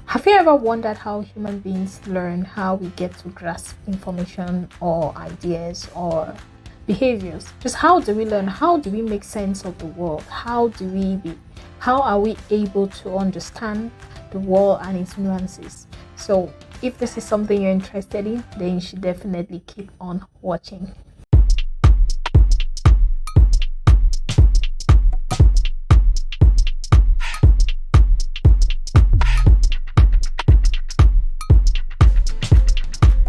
Have you ever wondered how human beings learn, how we get to grasp information or ideas or behaviors? Just how do we learn? How do we make sense of the world? How are we able to understand the world and its nuances? So if this is something you're interested in, then you should definitely keep on watching.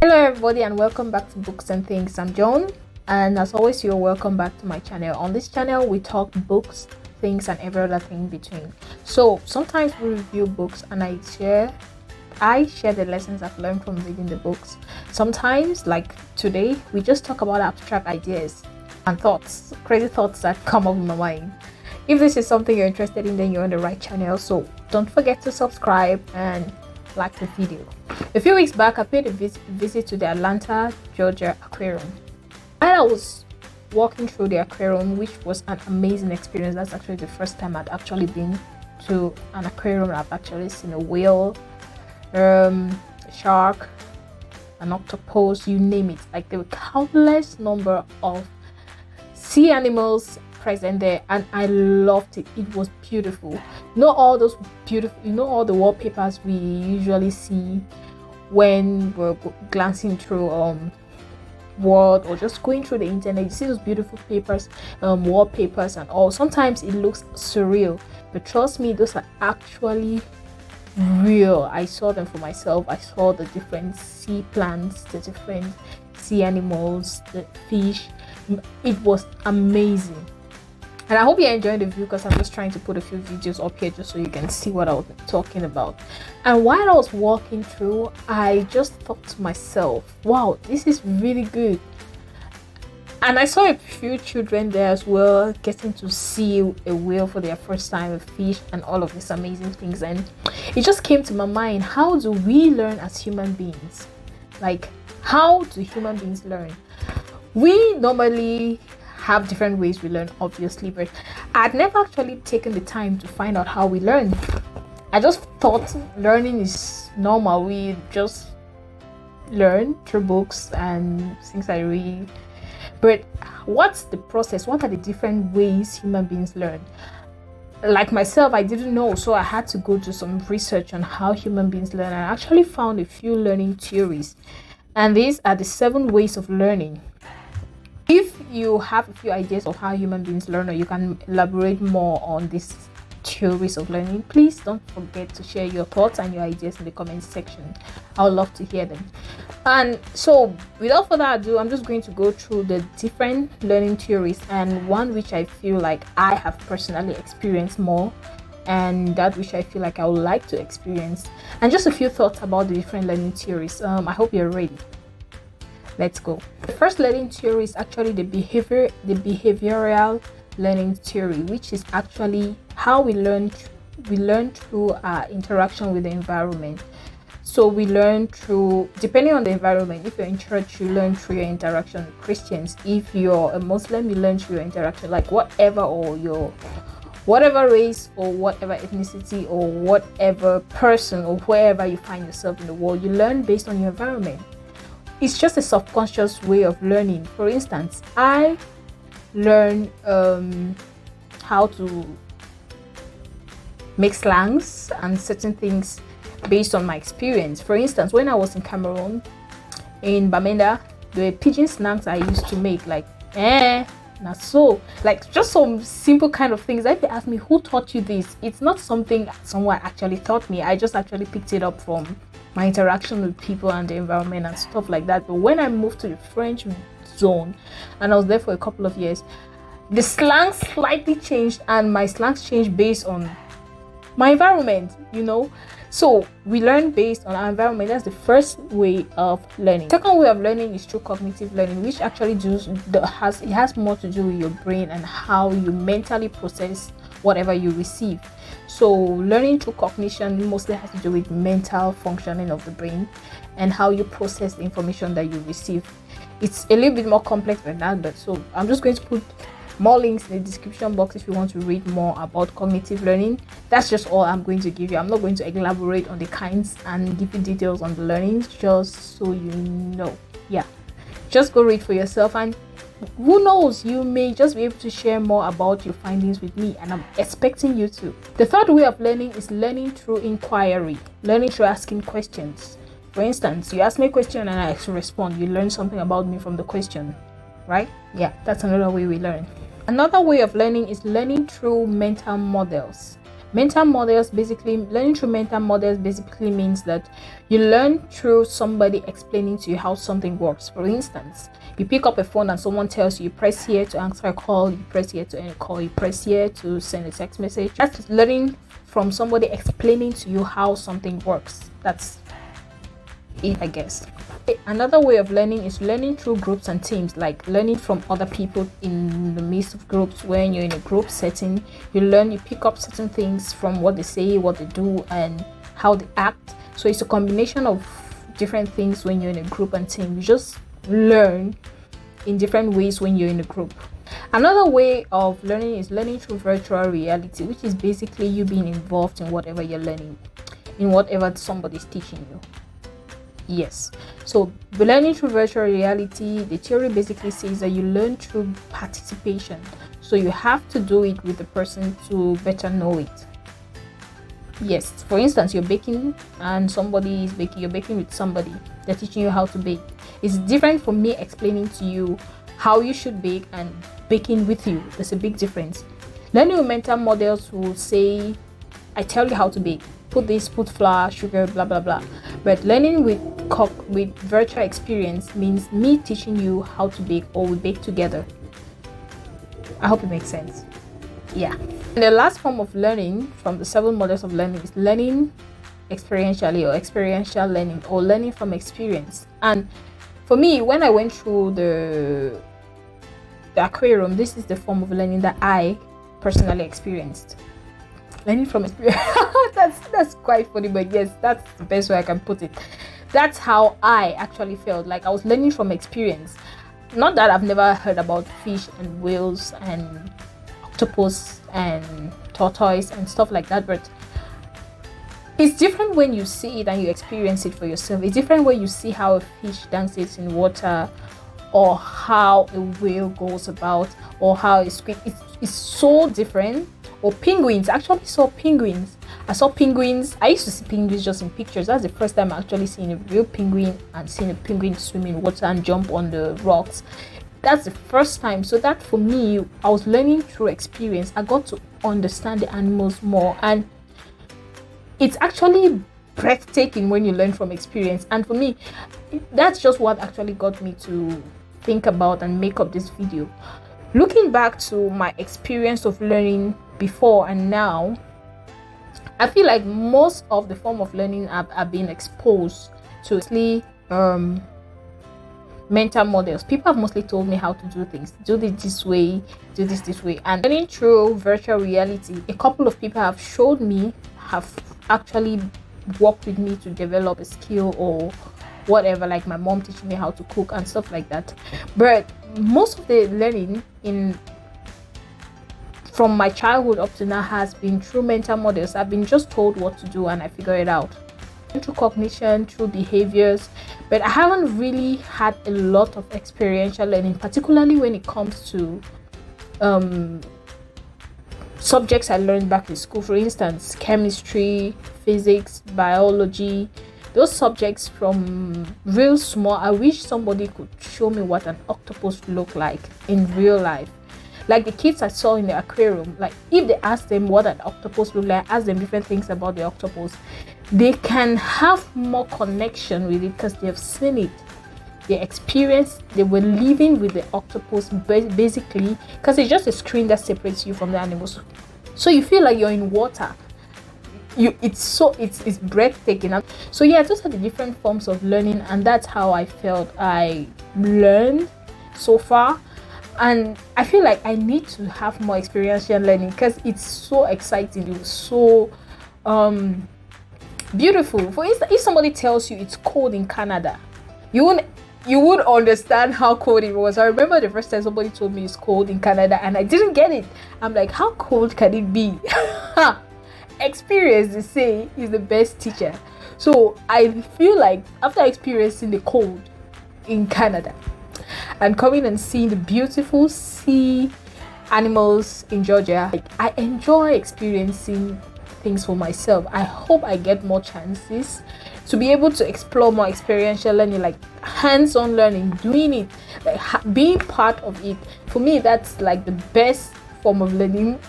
Hello everybody and welcome back to Books and Things. I'm Joan, and as always you're welcome back to my channel. On this channel we talk books, things and every other thing in between. So sometimes we review books and I share the lessons I've learned from reading the books. Sometimes, like today, we just talk about abstract ideas and thoughts, crazy thoughts that come up in my mind. If this is something you're interested in, then you're on the right channel. So don't forget to subscribe and like the video. A few weeks back, I paid a visit to the Atlanta, Georgia aquarium. While I was walking through the aquarium, which was an amazing experience. That's actually the first time I'd actually been to an aquarium. I've actually seen a whale, a shark, an octopus, you name it. Like there were countless number of sea animals present there, and I loved it. It was beautiful. All those beautiful, all the wallpapers we usually see when we're glancing through world or just going through the internet. You see those beautiful wallpapers and all. Sometimes it looks surreal, but trust me, those are actually real. I saw them for myself. I saw the different sea plants, the different sea animals, the fish. It was amazing. And I hope you're enjoying the view, because I'm just trying to put a few videos up here just so you can see what I was talking about. And while I was walking through, I just thought to myself, wow, this is really good. And I saw a few children there as well, getting to see a whale for their first time, a fish, and all of these amazing things. And it just came to my mind, how do we learn as human beings? Like, how do human beings learn? We normally have different ways we learn, obviously, but I'd never actually taken the time to find out how we learn. I just thought learning is normal. We just learn through books and things I read. But what's the process? What are the different ways human beings learn? Like myself, I didn't know, so I had to go do some research on how human beings learn. I actually found a few learning theories, and these are the 7 ways of learning. If you have a few ideas of how human beings learn, or you can elaborate more on these theories of learning, please don't forget to share your thoughts and your ideas in the comment section. I would love to hear them. And so without further ado, I'm just going to go through the different learning theories, and one which I feel like I have personally experienced more, and that which I feel like I would like to experience, and just a few thoughts about the different learning theories. I hope you're ready. Let's go. The first learning theory is actually the behavioral learning theory, which is actually how we learn through our interaction with the environment. So we learn through, depending on the environment. If you're in church, you learn through your interaction with Christians. If you're a Muslim, you learn through your interaction, like whatever race or whatever ethnicity or whatever person or wherever you find yourself in the world, you learn based on your environment. It's just a subconscious way of learning. For instance, I learn how to make slangs and certain things based on my experience. For instance, when I was in Cameroon, in Bamenda, the pidgin slangs I used to make, like not so, like just some simple kind of things. If they ask me who taught you this, it's not something someone actually taught me. I just actually picked it up from my interaction with people and the environment and stuff like that. But when I moved to the French zone and I was there for a couple of years, the slang slightly changed, and my slangs changed based on my environment, So we learn based on our environment. That's the first way of learning. Second way of learning is through cognitive learning, which actually has more to do with your brain and how you mentally process whatever you receive. So learning through cognition mostly has to do with mental functioning of the brain and how you process the information that you receive. It's a little bit more complex than that, but so I'm just going to put More links in the description box if you want to read more about cognitive learning. That's just all I'm going to give you. I'm not going to elaborate on the kinds and give you details on the learnings, just so you know. Yeah, just go read for yourself, and who knows, you may just be able to share more about your findings with me, and I'm expecting you to. The third way of learning is learning through inquiry, learning through asking questions. For instance, you ask me a question and I respond. You learn something about me from the question, right? Yeah, that's another way we learn. Another way of learning is learning through mental models. Learning through mental models basically means that you learn through somebody explaining to you how something works. For instance, you pick up a phone and someone tells you press here to answer a call, you press here to end a call, you press here to send a text message. That's learning from somebody explaining to you how something works. That's it, I guess. Another way of learning is learning through groups and teams, like learning from other people in the midst of groups. When you're in a group setting, you pick up certain things from what they say, what they do, and how they act. So it's a combination of different things when you're in a group and team. You just learn in different ways when you're in a group. Another way of learning is learning through virtual reality, which is basically you being involved in whatever you're learning, in whatever somebody's teaching you. Yes, so learning through virtual reality, the theory basically says that you learn through participation. So you have to do it with the person to better know it. Yes, for instance, you're baking and somebody is baking, you're baking with somebody, they're teaching you how to bake. It's different from me explaining to you how you should bake and baking with you. There's a big difference. Learning with mental models will say, I tell you how to bake. Put this, put flour, sugar, blah blah blah. But learning with virtual experience means me teaching you how to bake, or we bake together. I hope it makes sense. Yeah. And the last form of learning from the 7 models of learning is learning experientially, or experiential learning, or learning from experience. And for me, when I went through the aquarium, this is the form of learning that I personally experienced. Learning from experience. that's quite funny, but yes, that's the best way I can put it. That's how I actually felt. Like I was learning from experience. Not that I've never heard about fish and whales and octopus and tortoise and stuff like that, but it's different when you see it and you experience it for yourself. It's different when you see how a fish dances in water, or how a whale goes about, or how a squid. It's so different. Or penguins. I actually saw penguins. I saw penguins. I used to see penguins just in pictures. That's the first time I actually seen a real penguin and seeing a penguin swim in water and jump on the rocks. That's the first time. So that for me, I was learning through experience. I got to understand the animals more, and it's actually breathtaking when you learn from experience. And for me, that's just what actually got me to think about and make up this video. Looking back to my experience of learning before and now, I feel like most of the form of learning I've been exposed to mental models. People have mostly told me how to do things. Do this way, do this way. And learning through virtual reality, a couple of people have showed me, have actually worked with me to develop a skill or whatever, like my mom teaching me how to cook and stuff like that. But most of the learning from my childhood up to now has been through mental models. I've been just told what to do and I figure it out. Through cognition, through behaviors, but I haven't really had a lot of experiential learning, particularly when it comes to subjects I learned back in school. For instance, chemistry, physics, biology. Those subjects from real small, I wish somebody could show me what an octopus look like in real life. Like the kids I saw in the aquarium, like if they ask them what an octopus look like, ask them different things about the octopus, they can have more connection with it because they've seen it. They experienced, they were living with the octopus basically, because it's just a screen that separates you from the animals. So you feel like you're in water. It's breathtaking. So yeah, those are the different forms of learning, and that's how I felt I learned so far. And I feel like I need to have more experiential learning because it's so exciting. It's so beautiful. For instance, if somebody tells you it's cold in Canada, you won't you would understand how cold it was. I remember the first time somebody told me it's cold in Canada and I didn't get it. I'm like, how cold can it be? Experience, they say, is the best teacher. So I feel like after experiencing the cold in Canada and coming and seeing the beautiful sea animals in Georgia, like, I enjoy experiencing things for myself. I hope I get more chances to be able to explore more experiential learning, like hands-on learning, doing it, like being part of it. For me, that's like the best form of learning.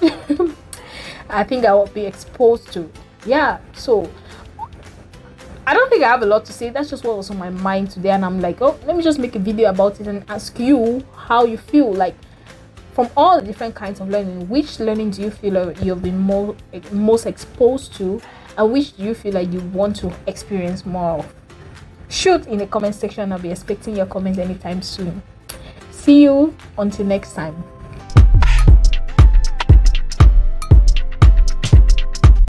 I think I will be exposed to. Yeah, so I don't think I have a lot to say. That's just what was on my mind today, and I'm like, oh, let me just make a video about it and ask you how you feel. Like, from all the different kinds of learning, which learning do you feel you've been most exposed to, and which do you feel like you want to experience more of? Shoot in the comment section. I'll be expecting your comments anytime soon. See you until next time.